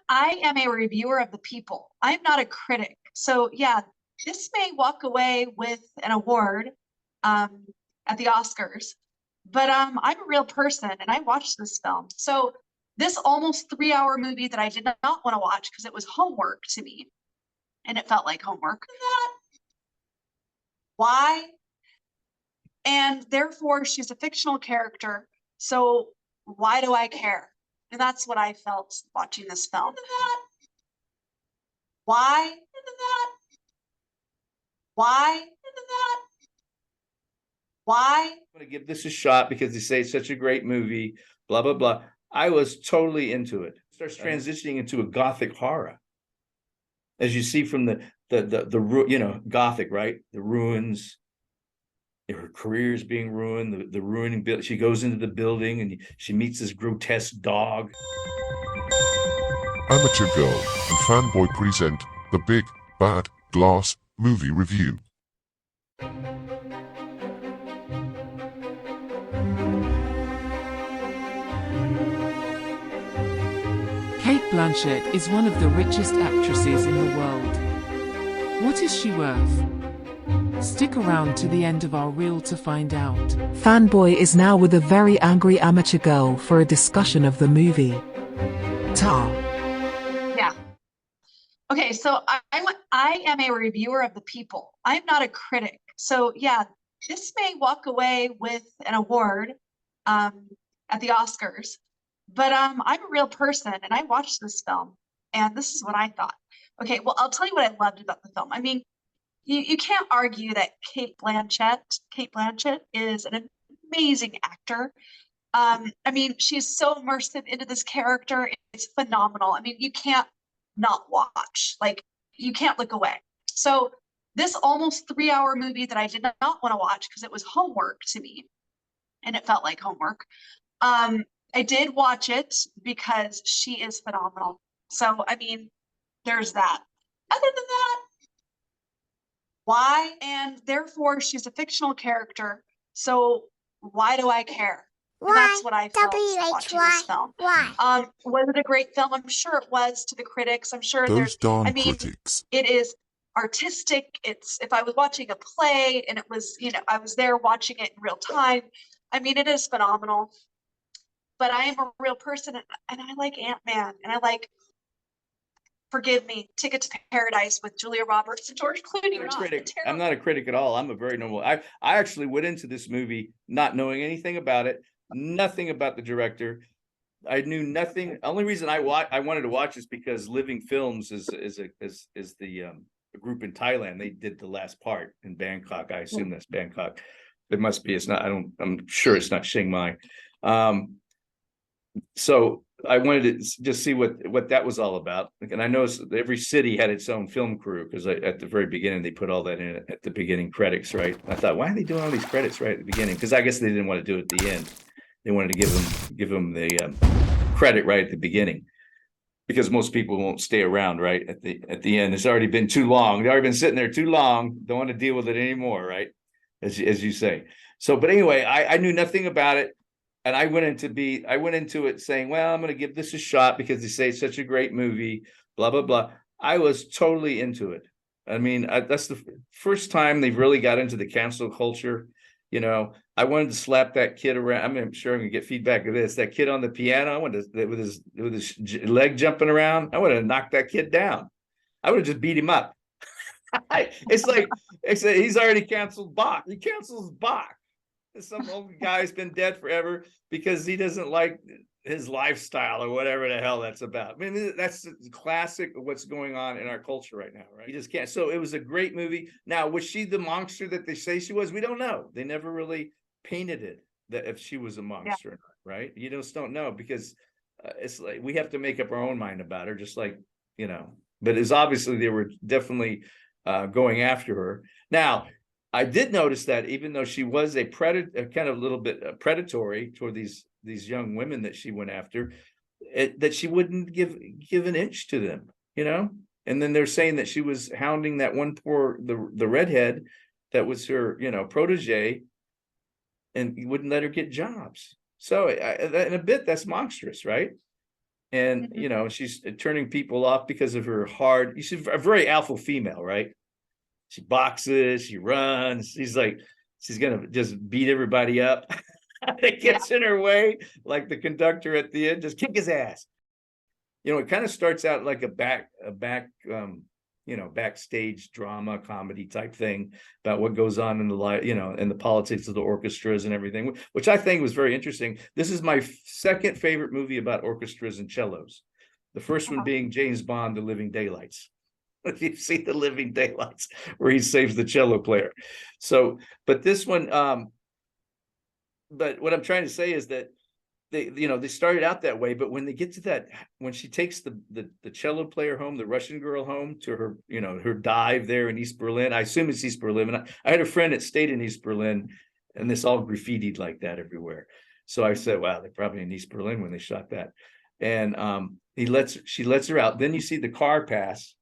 I am a reviewer of the people. I'm not a critic. So yeah, this may walk away with an award um, at the Oscars, but I'm a real person and I watched this film. So this almost 3 hour movie that I did not want to watch because it was homework to me and it felt like homework. Why? And therefore she's a fictional character. So why do I care? And that's what I felt watching this film. Why? Why? Why? I'm going to give this a shot because they say it's such a great movie, blah, blah, blah. I was totally into it. It starts transitioning into a gothic horror. As you see from the gothic, right? The ruins, her career is being ruined, the ruining. She goes into the building and she meets this grotesque dog. Amateur Girl and Fanboy present the Big Bad Glass Movie Review. Kate Blanchett is one of the richest actresses in the world. What is she worth? Stick around to the end of our reel to find out. Fanboy is now with a very angry amateur girl for a discussion of the movie. Ta. Yeah. Okay, so I am a reviewer of the people. I'm not a critic. So yeah, this may walk away with an award at the Oscars, but I'm a real person and I watched this film and this is what I thought. Okay, well, I'll tell you what I loved about the film. I mean, you can't argue that Kate Blanchett is an amazing actor. I mean, she's so immersive into this character. It's phenomenal. I mean, you can't not watch. Like, you can't look away. So this almost 3 hour movie that I did not want to watch because it was homework to me and it felt like homework. I did watch it because she is phenomenal. So, I mean, there's that. Other than that, why? And therefore she's a fictional character. So why do I care? And that's what I felt watching this film. Why? Was it a great film? I'm sure it was to the critics. I'm sure Those darn critics. It is artistic. It's, if I was watching a play and it was, I was there watching it in real time. I mean, it is phenomenal. But I am a real person and I like Ant-Man and I like, forgive me, Ticket to Paradise with Julia Roberts and George Clooney. I'm not a critic at all. I'm a very normal. I actually went into this movie not knowing anything about it, nothing about the director. I knew nothing. Only reason I wanted to watch is because Living Films is the group in Thailand. They did the last part in Bangkok. I assume that's Bangkok. It must be. It's not. I'm sure it's not Chiang Mai. So I wanted to just see what that was all about. And I noticed every city had its own film crew because at the very beginning, they put all that in at the beginning credits, right? I thought, why are they doing all these credits right at the beginning? Because I guess they didn't want to do it at the end. They wanted to give them the credit right at the beginning because most people won't stay around right at the end. It's already been too long. They've already been sitting there too long. Don't want to deal with it anymore, right? As you say. So, but anyway, I knew nothing about it. And I went into it saying, well, I'm going to give this a shot because they say it's such a great movie, blah, blah, blah. I was totally into it. I mean, that's the first time they've really got into the cancel culture. I wanted to slap that kid around. I'm sure I'm going to get feedback of this. That kid on the piano, I wanted to, with his leg jumping around, I would have knocked that kid down. I would have just beat him up. It's like he's already canceled Bach. He cancels Bach. Some old guy's been dead forever because he doesn't like his lifestyle or whatever the hell that's about. I mean, that's classic of what's going on in our culture right now, right? You just can't. So it was a great movie. Now, was she the monster that they say she was? We don't know. They never really painted it that if she was a monster or not, right? You just don't know because it's like we have to make up our own mind about her, just like, but it's obviously they were definitely going after her. Now, I did notice that even though she was a predator, kind of a little bit predatory toward these young women that she went after, that she wouldn't give an inch to them, And then they're saying that she was hounding that one the redhead that was her, protege, and wouldn't let her get jobs. So in a bit, that's monstrous, right? And, you know, she's turning people off because of her hard, she's a very alpha female, right? She boxes, she runs. She's like, she's gonna just beat everybody up. It gets in her way, like the conductor at the end, just kick his ass. You know, it kind of starts out like you know, backstage drama, comedy type thing about what goes on in the life, you know, and the politics of the orchestras and everything, which I think was very interesting. This is my second favorite movie about orchestras and cellos. The first one being James Bond, The Living Daylights. If you see The Living Daylights, where he saves the cello player. So, but this one, but what I'm trying to say is that they, you know, they started out that way, but when they get to that, when she takes the cello player home, the Russian girl home to her, you know, her dive there in East Berlin, I assume it's East Berlin. And I had a friend that stayed in East Berlin, and this all graffitied like that everywhere. So I said, wow, they're probably in East Berlin when they shot that. And she lets her out. Then you see the car pass.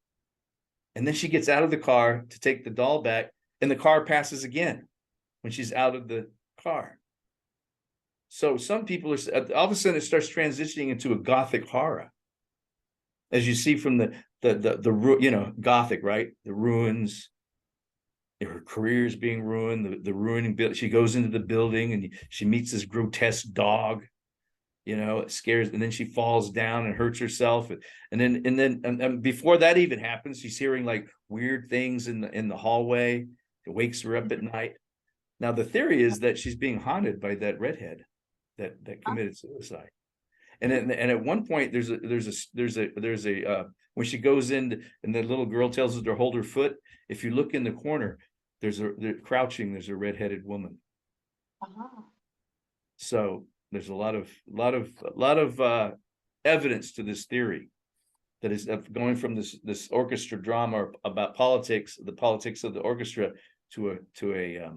And then she gets out of the car to take the doll back, and the car passes again when she's out of the car. So some people are, all of a sudden it starts transitioning into a Gothic horror, as you see from the you know, Gothic, right? The ruins, her career is being ruined, the ruining. She goes into the building and she meets this grotesque dog. You know, it scares, and then she falls down and hurts herself, and then before that even happens, she's hearing like weird things in the hallway. It wakes her up at night. Now the theory is that she's being haunted by that redhead that committed suicide, and at one point there's a when she goes in and the little girl tells her to hold her foot. If you look in the corner, there's a redheaded woman. So there's a lot of evidence to this theory that is going from this orchestra drama about politics, the politics of the orchestra, to a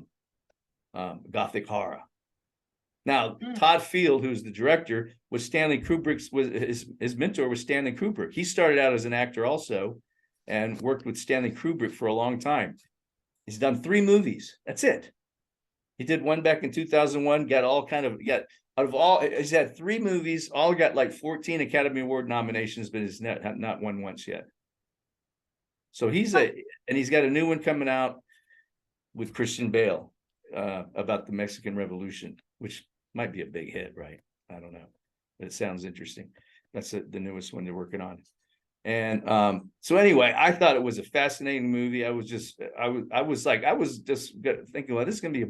Gothic horror. Now, Todd Field, who's the director, was Stanley Kubrick's, his mentor was Stanley Kubrick. He started out as an actor also, and worked with Stanley Kubrick for a long time. He's done 3 movies. That's it. He did one back in 2001. Out of all, he's had 3 movies, all got like 14 Academy Award nominations, but he's not won once yet. So he's got a new one coming out with Christian Bale about the Mexican Revolution, which might be a big hit, right? I don't know, but it sounds interesting. That's the newest one they're working on. And so anyway, I thought it was a fascinating movie. I was just thinking, well, this is gonna be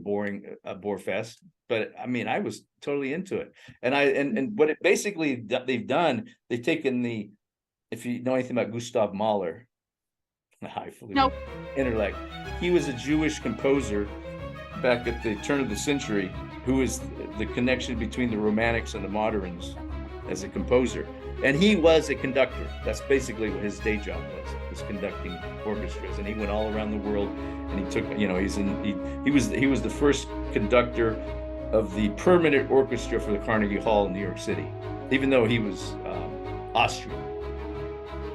a bore fest, but I mean, I was totally into it. And what it basically they've done, they've taken if you know anything about Gustav Mahler, the highfalutin intellect, he was a Jewish composer back at the turn of the century, who is the connection between the Romantics and the Moderns as a composer. And he was a conductor. That's basically what his day job was conducting orchestras. And he went all around the world, and he took, you know, he was the first conductor of the permanent orchestra for the Carnegie Hall in New York City, even though he was Austrian.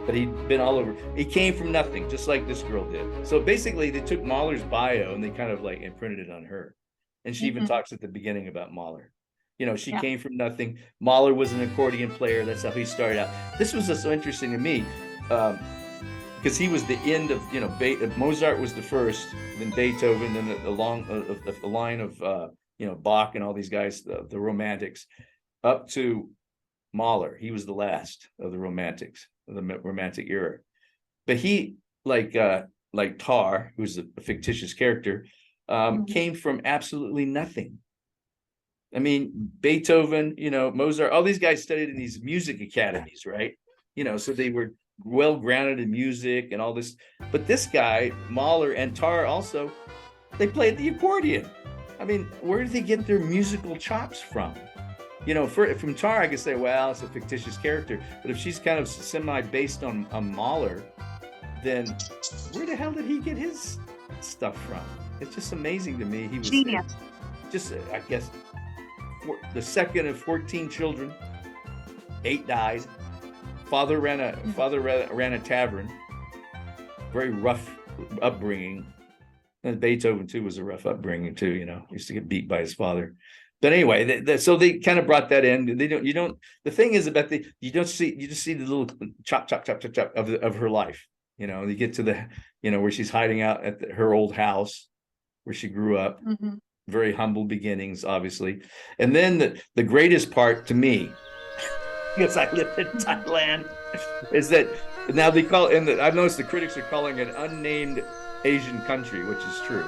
But he'd been all over. He came from nothing, just like this girl did. So basically, they took Mahler's bio and they kind of like imprinted it on her. And she even talks at the beginning about Mahler. You know, she came from nothing. Mahler was an accordion player. That's how he started out. This was just so interesting to me, because he was the end of, you know, Mozart was the first, then Beethoven, then the line of you know, Bach and all these guys, the Romantics, up to Mahler. He was the last of the Romantics, of the Romantic era. But he, like Tar, who's a fictitious character, came from absolutely nothing. I mean, Beethoven, you know, Mozart, all these guys studied in these music academies, right? You know, so they were well grounded in music and all this. But this guy, Mahler, and Tar also, they played the accordion. I mean, where did they get their musical chops from? You know, from Tar, I could say, well, it's a fictitious character. But if she's kind of semi-based on Mahler, then where the hell did he get his stuff from? It's just amazing to me. He was genius. Just, I guess, the second of 14 children, 8 died. Father ran a tavern. Very rough upbringing. And Beethoven too was a rough upbringing too. You know, he used to get beat by his father. But anyway, so they kind of brought that in. The thing is about you just see the little chop, chop, chop, chop, chop of her life. You get to the, where she's hiding out at her old house where she grew up, very humble beginnings, obviously. And then the greatest part to me, because I lived in Thailand, is that now they call, I've noticed the critics are calling it unnamed Asian country, which is true.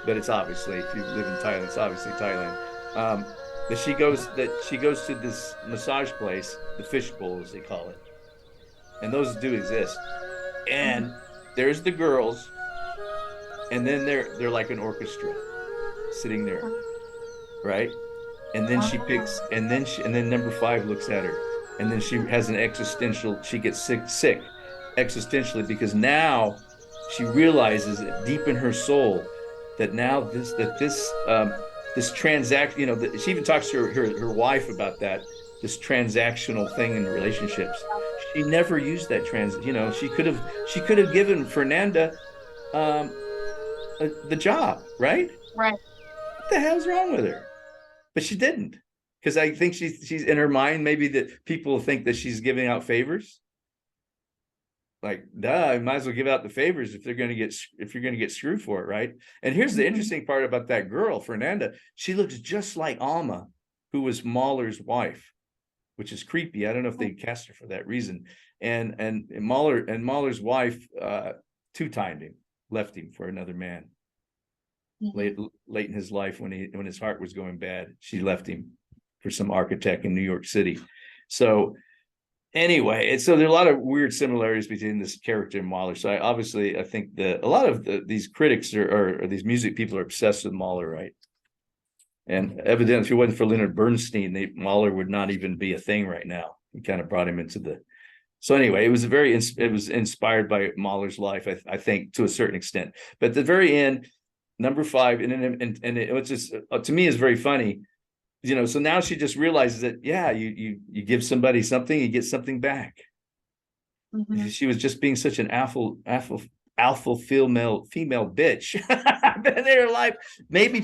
But it's obviously, if you live in Thailand, it's obviously Thailand. That she goes to this massage place, the fishbowl as they call it, and those do exist. And there's the girls, and then they're like an orchestra sitting there, right? And then she picks, and then number 5 looks at her, and then she has an existential. She gets sick existentially, because now she realizes that deep in her soul that now this transaction, she even talks to her wife about that, this transactional thing in relationships. She never used that she could have given Fernanda the job, right? Right. What the hell's wrong with her? But she didn't, because I think she's in her mind, maybe that people think that she's giving out favors. Like, duh, you might as well give out the favors if you're going to get screwed for it, right? And here's the interesting part about that girl, Fernanda. She looks just like Alma, who was Mahler's wife, which is creepy. I don't know if they cast her for that reason. And Mahler's wife 2-timed him, left him for another man. Late in his life, when his heart was going bad, she left him for some architect in New York City. So anyway, so there are a lot of weird similarities between this character and Mahler. So I think a lot of these critics or these music people are obsessed with Mahler, right? And evidently, if it wasn't for Leonard Bernstein, Mahler would not even be a thing right now. He kind of brought him into the. So anyway, it was inspired by Mahler's life, I think, to a certain extent. But at the very end, number 5, and it was just, to me, is very funny. So now she just realizes that, yeah, you give somebody something, you get something back. She was just being such an alpha female bitch in her life. Maybe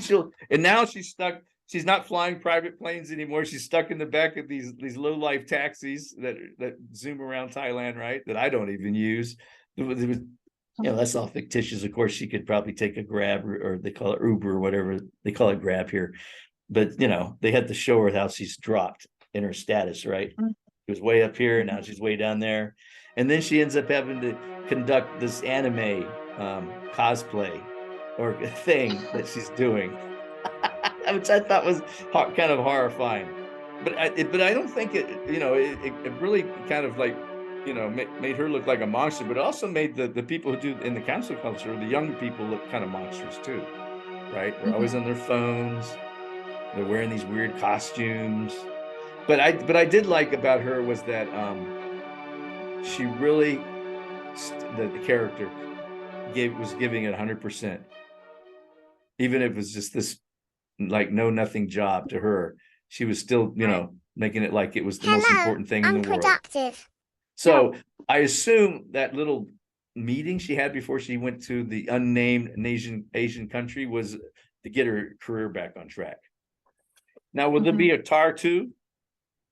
and now she's stuck. She's not flying private planes anymore. She's stuck in the back of these low life taxis that zoom around Thailand, right? That I don't even use. It was, that's all fictitious. Of course, she could probably take a Grab or they call it Uber or whatever they call it, Grab here. But they had to show her how she's dropped in her status, right? She was way up here, now she's way down there, and then she ends up having to conduct this anime cosplay or thing that she's doing, which I thought was kind of horrifying. But I don't think it really kind of like made her look like a monster, but it also made the people who do in the cancel culture, the young people, look kind of monstrous too, right? They're always on their phones. They're wearing these weird costumes. But I did like about her was that she really, the character was giving it 100%. Even if it was just this like nothing job to her, she was still, making it like it was the most important thing in the world. So I assume that little meeting she had before she went to the unnamed Asian country was to get her career back on track. Now, will there be a Tar 2?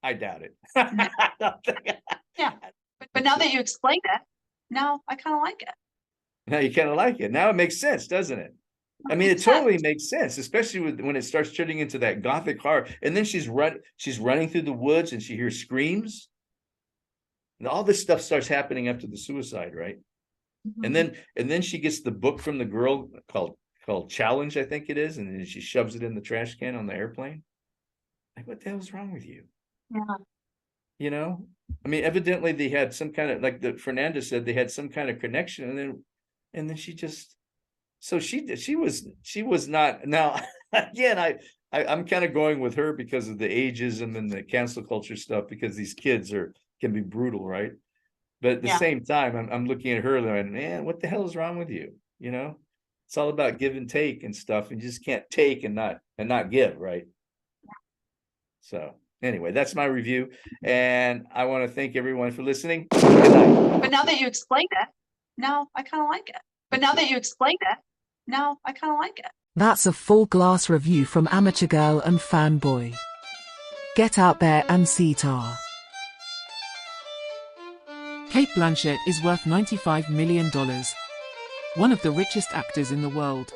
I doubt it. Yeah, but now that you explained it, now I kind of like it. Now you kind of like it. Now it makes sense, doesn't it? I mean, it totally makes sense, especially when it starts turning into that gothic horror. And then she's running through the woods and she hears screams. And all this stuff starts happening after the suicide, right? And then she gets the book from the girl called Challenge, I think it is, and then she shoves it in the trash can on the airplane. Like, what the hell's wrong with you? Yeah. I mean, evidently they had some kind of, like the Fernanda said, they had some kind of connection, and then she just, so she was not. Now again, I'm kind of going with her because of the ageism and the cancel culture stuff, because these kids can be brutal, right? But at the same time, I'm looking at her and, man, what the hell is wrong with you? It's all about give and take and stuff, and you just can't take and not give, right? So anyway, that's my review, and I want to thank everyone for listening. Good night. But now that you explained it, now I kind of like it. That's a full glass review from Amateur Girl and Fanboy. Get out there and see Tar. Kate Blanchett is worth $95 million. One of the richest actors in the world.